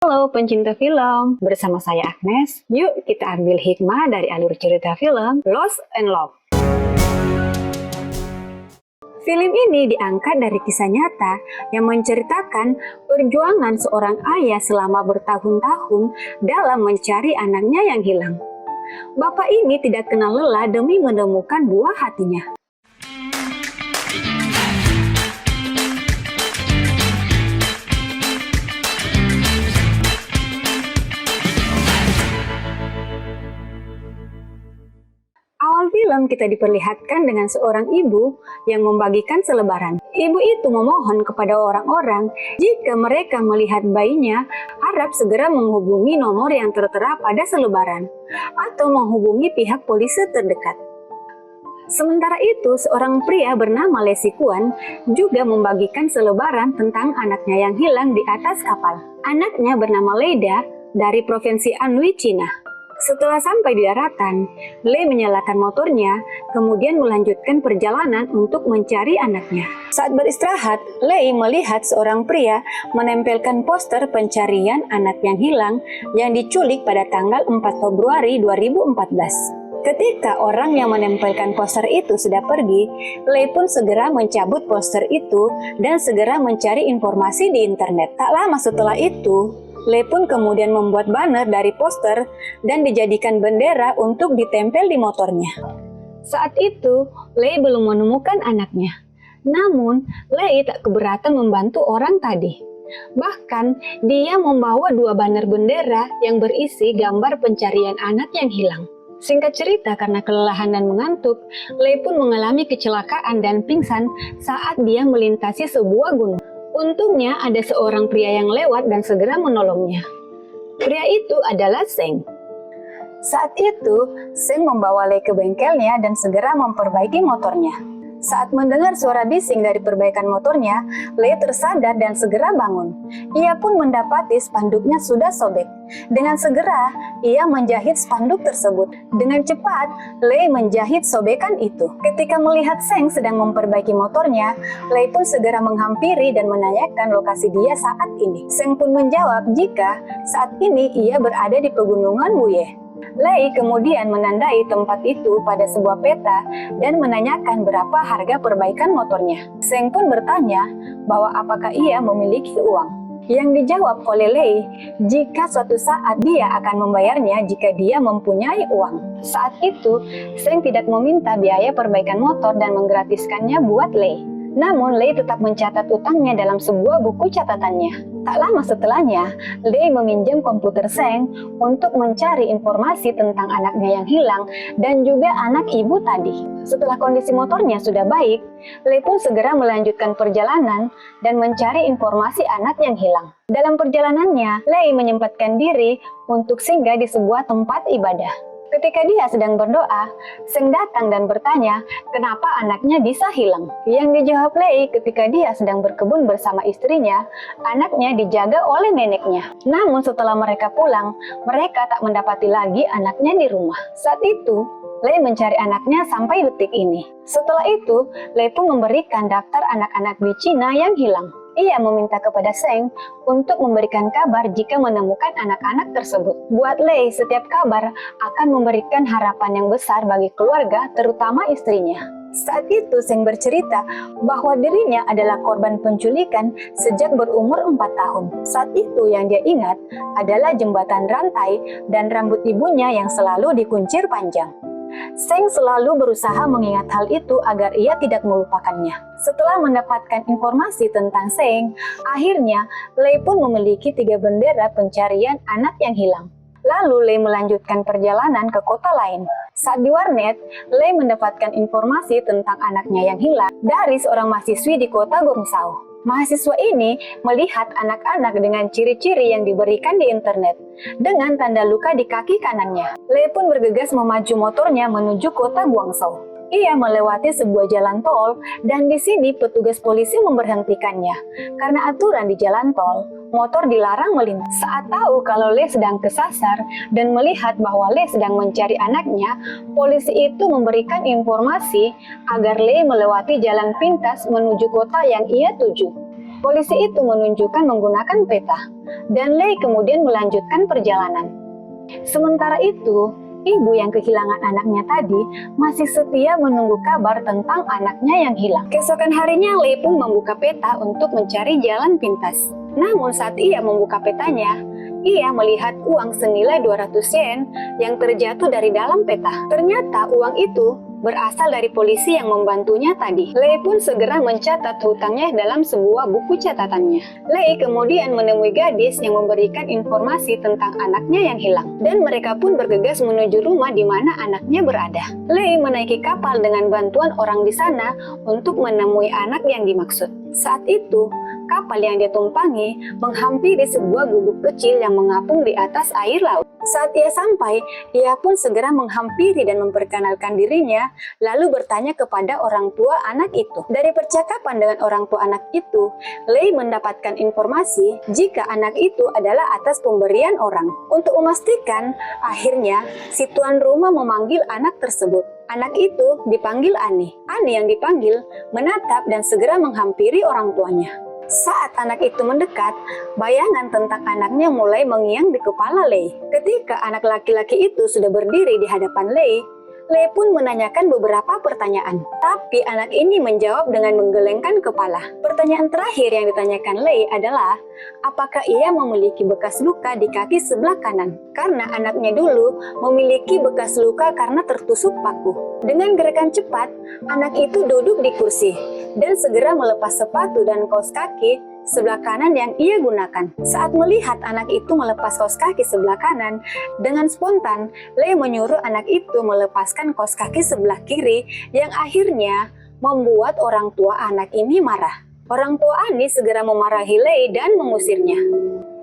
Halo pencinta film, bersama saya Agnes. Yuk kita ambil hikmah dari alur cerita film Lost and Love. Film ini diangkat dari kisah nyata yang menceritakan perjuangan seorang ayah selama bertahun-tahun dalam mencari anaknya yang hilang. Bapak ini tidak kenal lelah demi menemukan buah hatinya. Awal film kita diperlihatkan dengan seorang ibu yang membagikan selebaran. Ibu itu memohon kepada orang-orang jika mereka melihat bayinya, harap segera menghubungi nomor yang tertera pada selebaran atau menghubungi pihak polisi terdekat. Sementara itu, seorang pria bernama Lee Si-kwon juga membagikan selebaran tentang anaknya yang hilang di atas kapal. Anaknya bernama Leda dari provinsi Anhui, Cina. Setelah sampai di daratan, Lee menyalakan motornya, kemudian melanjutkan perjalanan untuk mencari anaknya. Saat beristirahat, Lee melihat seorang pria menempelkan poster pencarian anak yang hilang yang diculik pada tanggal 4 Februari 2014. Ketika orang yang menempelkan poster itu sudah pergi, Lee pun segera mencabut poster itu dan segera mencari informasi di internet. Tak lama setelah itu, Lee pun kemudian membuat banner dari poster dan dijadikan bendera untuk ditempel di motornya. Saat itu, Lee belum menemukan anaknya. Namun, Lee tak keberatan membantu orang tadi. Bahkan, dia membawa 2 banner bendera yang berisi gambar pencarian anak yang hilang. Singkat cerita, karena kelelahan dan mengantuk, Lee pun mengalami kecelakaan dan pingsan saat dia melintasi sebuah gunung. Untungnya ada seorang pria yang lewat dan segera menolongnya. Pria itu adalah Seng. Saat itu, Seng membawa Lee ke bengkelnya dan segera memperbaiki motornya. Saat mendengar suara bising dari perbaikan motornya, Lee tersadar dan segera bangun. Ia pun mendapati spanduknya sudah sobek. Dengan segera, ia menjahit spanduk tersebut. Dengan cepat, Lee menjahit sobekan itu. Ketika melihat Seng sedang memperbaiki motornya, Lee pun segera menghampiri dan menanyakan lokasi dia saat ini. Seng pun menjawab jika saat ini ia berada di pegunungan Wuye. Lee kemudian menandai tempat itu pada sebuah peta dan menanyakan berapa harga perbaikan motornya. Seng pun bertanya bahwa apakah ia memiliki uang. Yang dijawab oleh Lee, jika suatu saat dia akan membayarnya jika dia mempunyai uang. Saat itu, Seng tidak meminta biaya perbaikan motor dan menggratiskannya buat Lee. Namun, Lee tetap mencatat utangnya dalam sebuah buku catatannya. Tak lama setelahnya, Lee meminjam komputer Seng untuk mencari informasi tentang anaknya yang hilang dan juga anak ibu tadi. Setelah kondisi motornya sudah baik, Lee pun segera melanjutkan perjalanan dan mencari informasi anak yang hilang. Dalam perjalanannya, Lee menyempatkan diri untuk singgah di sebuah tempat ibadah. Ketika dia sedang berdoa, Seng datang dan bertanya kenapa anaknya bisa hilang. Yang dijawab Lee ketika dia sedang berkebun bersama istrinya, anaknya dijaga oleh neneknya. Namun setelah mereka pulang, mereka tak mendapati lagi anaknya di rumah. Saat itu, Lee mencari anaknya sampai detik ini. Setelah itu, Lee pun memberikan daftar anak-anak di Cina yang hilang. Ia meminta kepada Seng untuk memberikan kabar jika menemukan anak-anak tersebut. Buat Lee, setiap kabar akan memberikan harapan yang besar bagi keluarga, terutama istrinya. Saat itu Seng bercerita bahwa dirinya adalah korban penculikan sejak berumur 4 tahun. Saat itu yang dia ingat adalah jembatan rantai dan rambut ibunya yang selalu dikuncir panjang. Seng selalu berusaha mengingat hal itu agar ia tidak melupakannya. Setelah mendapatkan informasi tentang Seng, akhirnya Lee pun memiliki 3 bendera pencarian anak yang hilang. Lalu Lee melanjutkan perjalanan ke kota lain. Saat di warnet, Lee mendapatkan informasi tentang anaknya yang hilang dari seorang mahasiswi di kota Gongsau. Mahasiswa ini melihat anak-anak dengan ciri-ciri yang diberikan di internet, dengan tanda luka di kaki kanannya. Lee pun bergegas memaju motornya menuju kota Guangzhou. Ia melewati sebuah jalan tol dan di sini petugas polisi memberhentikannya. Karena aturan di jalan tol, motor dilarang melintas. Saat tahu kalau Lee sedang kesasar dan melihat bahwa Lee sedang mencari anaknya, polisi itu memberikan informasi agar Lee melewati jalan pintas menuju kota yang ia tuju. Polisi itu menunjukkan menggunakan peta, dan Lei kemudian melanjutkan perjalanan. Sementara itu, ibu yang kehilangan anaknya tadi masih setia menunggu kabar tentang anaknya yang hilang. Keesokan harinya, Lei pun membuka peta untuk mencari jalan pintas. Namun saat ia membuka petanya, ia melihat uang senilai 200 yen yang terjatuh dari dalam peta. Ternyata uang itu berasal dari polisi yang membantunya tadi. Lei pun segera mencatat hutangnya dalam sebuah buku catatannya. Lei kemudian menemui gadis yang memberikan informasi tentang anaknya yang hilang. Dan mereka pun bergegas menuju rumah di mana anaknya berada. Lei menaiki kapal dengan bantuan orang di sana untuk menemui anak yang dimaksud. Saat itu, kapal yang dia tumpangi menghampiri sebuah gubuk kecil yang mengapung di atas air laut. Saat ia sampai, ia pun segera menghampiri dan memperkenalkan dirinya, lalu bertanya kepada orang tua anak itu. Dari percakapan dengan orang tua anak itu, Lei mendapatkan informasi jika anak itu adalah atas pemberian orang. Untuk memastikan, akhirnya si tuan rumah memanggil anak tersebut. Anak itu dipanggil Ani. Ani yang dipanggil menatap dan segera menghampiri orang tuanya. Saat anak itu mendekat, bayangan tentang anaknya mulai mengiang di kepala Lei. Ketika anak laki-laki itu sudah berdiri di hadapan Lei pun menanyakan beberapa pertanyaan. Tapi anak ini menjawab dengan menggelengkan kepala. Pertanyaan terakhir yang ditanyakan Lei adalah, apakah ia memiliki bekas luka di kaki sebelah kanan? Karena anaknya dulu memiliki bekas luka karena tertusuk paku. Dengan gerakan cepat, anak itu duduk di kursi dan segera melepas sepatu dan kaos kaki sebelah kanan yang ia gunakan. Saat melihat anak itu melepas kaos kaki sebelah kanan, dengan spontan, Lei menyuruh anak itu melepaskan kaos kaki sebelah kiri yang akhirnya membuat orang tua anak ini marah. Orang tua Ani segera memarahi Lei dan mengusirnya.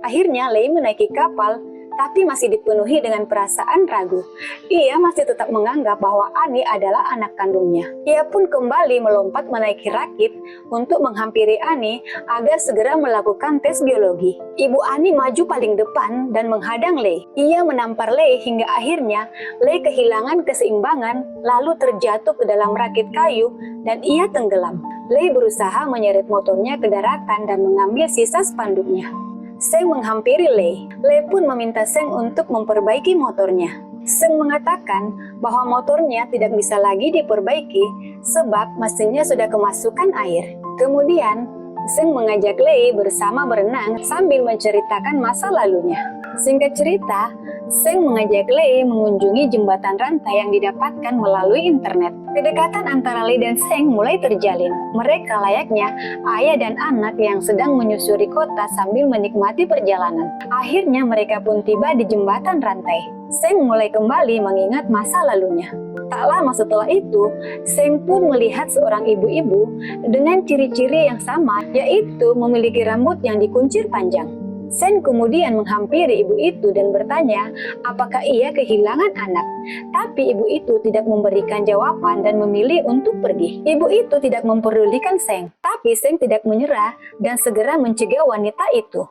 Akhirnya Lei menaiki kapal, tapi masih dipenuhi dengan perasaan ragu. Ia masih tetap menganggap bahwa Ani adalah anak kandungnya. Ia pun kembali melompat menaiki rakit untuk menghampiri Ani agar segera melakukan tes biologi. Ibu Ani maju paling depan dan menghadang Lei. Ia menampar Lei hingga akhirnya Lei kehilangan keseimbangan lalu terjatuh ke dalam rakit kayu dan ia tenggelam. Lei berusaha menyeret motornya ke daratan dan mengambil sisa spanduknya. Seng menghampiri Lei. Lei pun meminta Seng untuk memperbaiki motornya. Seng mengatakan bahwa motornya tidak bisa lagi diperbaiki sebab mesinnya sudah kemasukan air. Kemudian, Seng mengajak Lei bersama berenang sambil menceritakan masa lalunya. Singkat cerita, Seng mengajak Lei mengunjungi jembatan rantai yang didapatkan melalui internet. Kedekatan antara Lei dan Seng mulai terjalin. Mereka layaknya ayah dan anak yang sedang menyusuri kota sambil menikmati perjalanan. Akhirnya mereka pun tiba di jembatan rantai. Seng mulai kembali mengingat masa lalunya. Tak lama setelah itu, Seng pun melihat seorang ibu-ibu dengan ciri-ciri yang sama, yaitu memiliki rambut yang dikuncir panjang. Seng kemudian menghampiri ibu itu dan bertanya apakah ia kehilangan anak. Tapi ibu itu tidak memberikan jawaban dan memilih untuk pergi. Ibu itu tidak memperdulikan Seng, tapi Seng tidak menyerah dan segera mencegah wanita itu.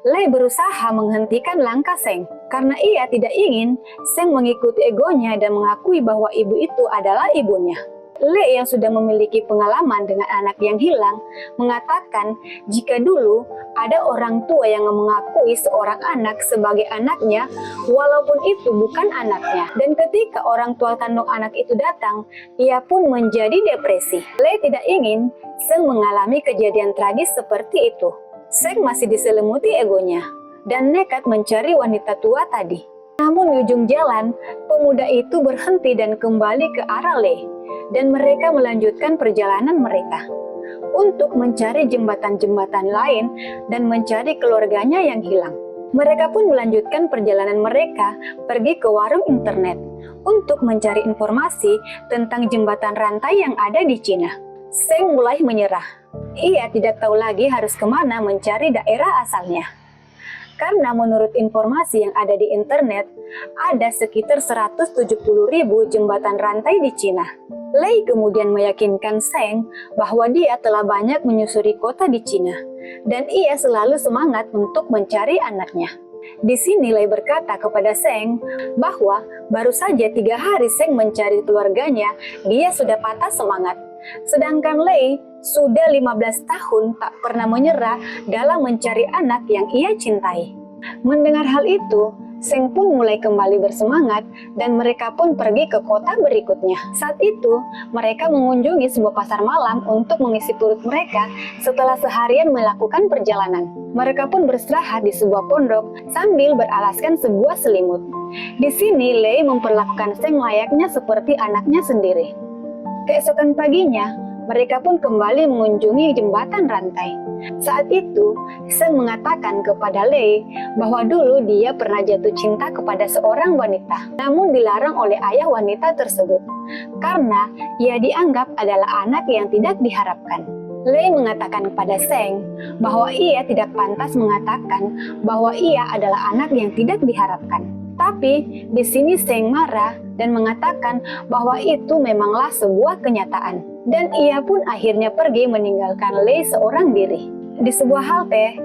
Lei berusaha menghentikan langkah Seng karena ia tidak ingin Seng mengikuti egonya dan mengakui bahwa ibu itu adalah ibunya. Lei yang sudah memiliki pengalaman dengan anak yang hilang mengatakan jika dulu ada orang tua yang mengakui seorang anak sebagai anaknya walaupun itu bukan anaknya. Dan ketika orang tua kandung anak itu datang, ia pun menjadi depresi. Lei tidak ingin Seng mengalami kejadian tragis seperti itu. Seng masih diselimuti egonya dan nekat mencari wanita tua tadi. Namun di ujung jalan, pemuda itu berhenti dan kembali ke arah Lei. Dan mereka melanjutkan perjalanan mereka untuk mencari jembatan-jembatan lain dan mencari keluarganya yang hilang. Mereka pun melanjutkan perjalanan mereka pergi ke warung internet untuk mencari informasi tentang jembatan rantai yang ada di Cina. Seng mulai menyerah. Ia tidak tahu lagi harus kemana mencari daerah asalnya. Karena menurut informasi yang ada di internet, ada sekitar 170.000 jembatan rantai di Cina. Lei kemudian meyakinkan Seng bahwa dia telah banyak menyusuri kota di Cina, dan ia selalu semangat untuk mencari anaknya. Di sini Lei berkata kepada Seng bahwa baru saja 3 hari Seng mencari keluarganya, dia sudah patah semangat. Sedangkan Lei sudah 15 tahun tak pernah menyerah dalam mencari anak yang ia cintai. Mendengar hal itu, Seng pun mulai kembali bersemangat dan mereka pun pergi ke kota berikutnya. Saat itu, mereka mengunjungi sebuah pasar malam untuk mengisi perut mereka setelah seharian melakukan perjalanan. Mereka pun beristirahat di sebuah pondok sambil beralaskan sebuah selimut. Di sini, Lei memperlakukan Seng layaknya seperti anaknya sendiri. Keesokan paginya, mereka pun kembali mengunjungi jembatan rantai. Saat itu, Seng mengatakan kepada Lei bahwa dulu dia pernah jatuh cinta kepada seorang wanita, namun dilarang oleh ayah wanita tersebut karena ia dianggap adalah anak yang tidak diharapkan. Lei mengatakan kepada Seng bahwa ia tidak pantas mengatakan bahwa ia adalah anak yang tidak diharapkan. Tapi di sini Seng marah dan mengatakan bahwa itu memanglah sebuah kenyataan. Dan ia pun akhirnya pergi meninggalkan Lei seorang diri. Di sebuah halte,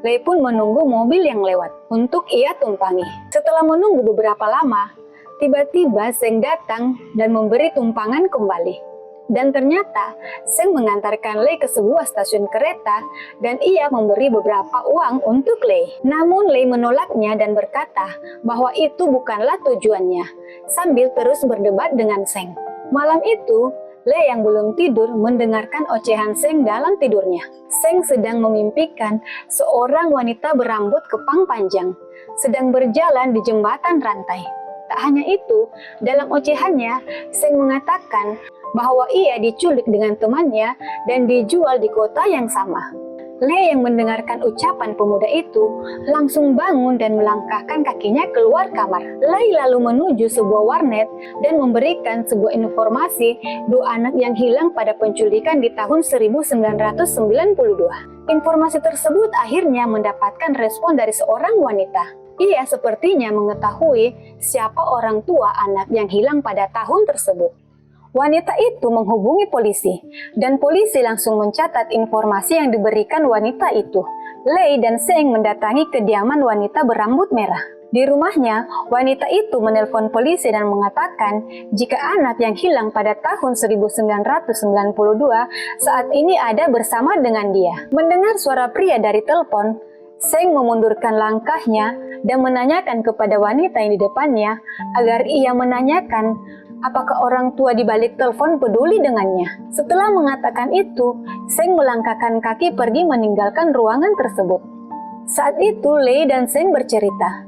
Lei pun menunggu mobil yang lewat untuk ia tumpangi. Setelah menunggu beberapa lama, tiba-tiba Seng datang dan memberi tumpangan kembali. Dan ternyata Seng mengantarkan Lei ke sebuah stasiun kereta dan ia memberi beberapa uang untuk Lei. Namun Lei menolaknya dan berkata bahwa itu bukanlah tujuannya, sambil terus berdebat dengan Seng. Malam itu, Lei yang belum tidur mendengarkan ocehan Seng dalam tidurnya. Seng sedang memimpikan seorang wanita berambut kepang panjang sedang berjalan di jembatan rantai. Tak hanya itu, dalam ocehannya, Seng mengatakan bahwa ia diculik dengan temannya dan dijual di kota yang sama. Lei yang mendengarkan ucapan pemuda itu langsung bangun dan melangkahkan kakinya keluar kamar. Lei lalu menuju sebuah warnet dan memberikan sebuah informasi dua anak yang hilang pada penculikan di tahun 1992. Informasi tersebut akhirnya mendapatkan respon dari seorang wanita. Ia sepertinya mengetahui siapa orang tua anak yang hilang pada tahun tersebut. Wanita itu menghubungi polisi, dan polisi langsung mencatat informasi yang diberikan wanita itu. Lei dan Seng mendatangi kediaman wanita berambut merah. Di rumahnya, wanita itu menelpon polisi dan mengatakan jika anak yang hilang pada tahun 1992 saat ini ada bersama dengan dia. Mendengar suara pria dari telepon, Seng memundurkan langkahnya dan menanyakan kepada wanita yang di depannya agar ia menanyakan apakah orang tua di balik telepon peduli dengannya. Setelah mengatakan itu, Seng melangkahkan kaki pergi meninggalkan ruangan tersebut. Saat itu, Lei dan Seng bercerita.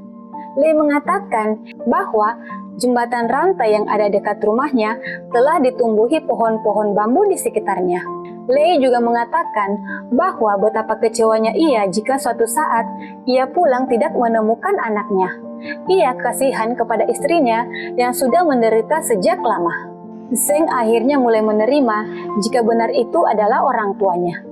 Lei mengatakan bahwa jembatan rantai yang ada dekat rumahnya telah ditumbuhi pohon-pohon bambu di sekitarnya. Lei juga mengatakan bahwa betapa kecewanya ia jika suatu saat ia pulang tidak menemukan anaknya. Ia kasihan kepada istrinya yang sudah menderita sejak lama. Seng akhirnya mulai menerima jika benar itu adalah orang tuanya.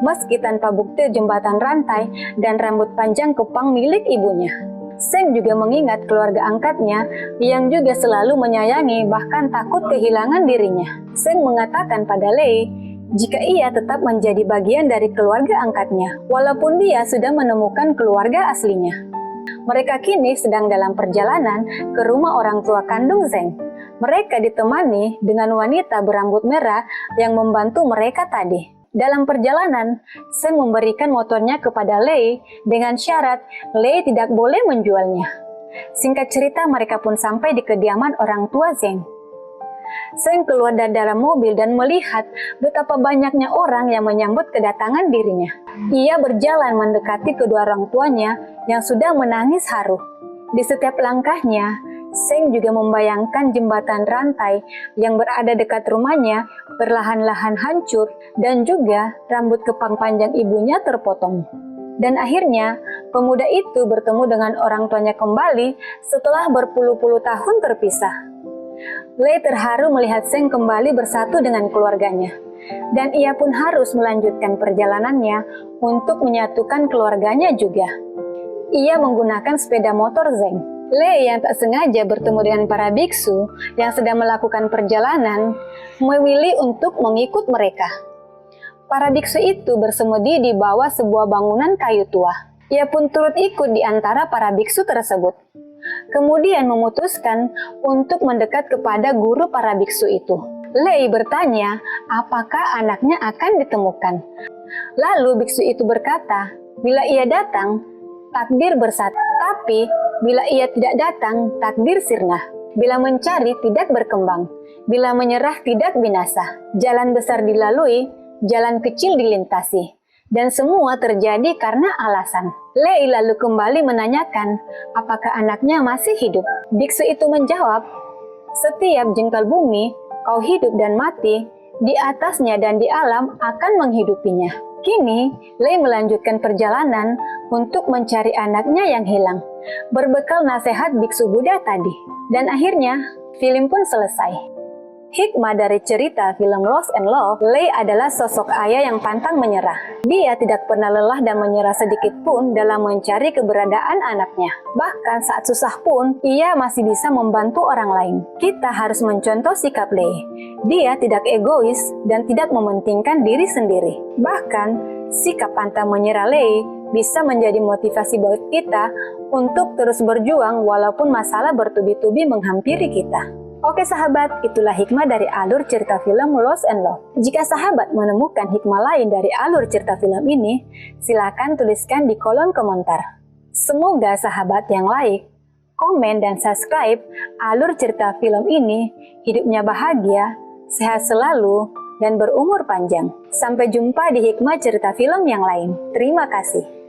Meski tanpa bukti jembatan rantai dan rambut panjang kepang milik ibunya. Seng juga mengingat keluarga angkatnya yang juga selalu menyayangi bahkan takut kehilangan dirinya. Seng mengatakan pada Lei jika ia tetap menjadi bagian dari keluarga angkatnya, walaupun dia sudah menemukan keluarga aslinya. Mereka kini sedang dalam perjalanan ke rumah orang tua kandung Seng. Mereka ditemani dengan wanita berambut merah yang membantu mereka tadi. Dalam perjalanan, Seng memberikan motornya kepada Lei dengan syarat Lei tidak boleh menjualnya. Singkat cerita, mereka pun sampai di kediaman orang tua Seng. Seng keluar dari dalam mobil dan melihat betapa banyaknya orang yang menyambut kedatangan dirinya. Ia berjalan mendekati kedua orang tuanya yang sudah menangis haru. Di setiap langkahnya, Seng juga membayangkan jembatan rantai yang berada dekat rumahnya perlahan-lahan hancur dan juga rambut kepang panjang ibunya terpotong. Dan akhirnya, pemuda itu bertemu dengan orang tuanya kembali setelah berpuluh-puluh tahun terpisah. Lei terharu melihat Seng kembali bersatu dengan keluarganya, dan ia pun harus melanjutkan perjalanannya untuk menyatukan keluarganya juga. Ia menggunakan sepeda motor Zeng. Lei yang tak sengaja bertemu dengan para biksu yang sedang melakukan perjalanan, memilih untuk mengikut mereka. Para biksu itu bersemedi di bawah sebuah bangunan kayu tua. Ia pun turut ikut di antara para biksu tersebut. Kemudian memutuskan untuk mendekat kepada guru para biksu itu. Lei bertanya apakah anaknya akan ditemukan. Lalu biksu itu berkata, bila ia datang, takdir bersatu. Tapi bila ia tidak datang, takdir sirna. Bila mencari, tidak berkembang. Bila menyerah, tidak binasa. Jalan besar dilalui, jalan kecil dilintasi. Dan semua terjadi karena alasan. Lei lalu kembali menanyakan, apakah anaknya masih hidup? Biksu itu menjawab, setiap jengkal bumi, kau hidup dan mati, di atasnya dan di alam akan menghidupinya. Kini, Lei melanjutkan perjalanan untuk mencari anaknya yang hilang, berbekal nasihat biksu Buddha tadi. Dan akhirnya, film pun selesai. Hikmah dari cerita film Lost and Love, Lei adalah sosok ayah yang pantang menyerah. Dia tidak pernah lelah dan menyerah sedikit pun dalam mencari keberadaan anaknya. Bahkan saat susah pun, ia masih bisa membantu orang lain. Kita harus mencontoh sikap Lei. Dia tidak egois dan tidak mementingkan diri sendiri. Bahkan, sikap pantang menyerah Lei bisa menjadi motivasi buat kita untuk terus berjuang walaupun masalah bertubi-tubi menghampiri kita. Oke sahabat, itulah hikmah dari alur cerita film Lost and Love. Jika sahabat menemukan hikmah lain dari alur cerita film ini, silakan tuliskan di kolom komentar. Semoga sahabat yang like, komen, dan subscribe alur cerita film ini hidupnya bahagia, sehat selalu, dan berumur panjang. Sampai jumpa di hikmah cerita film yang lain. Terima kasih.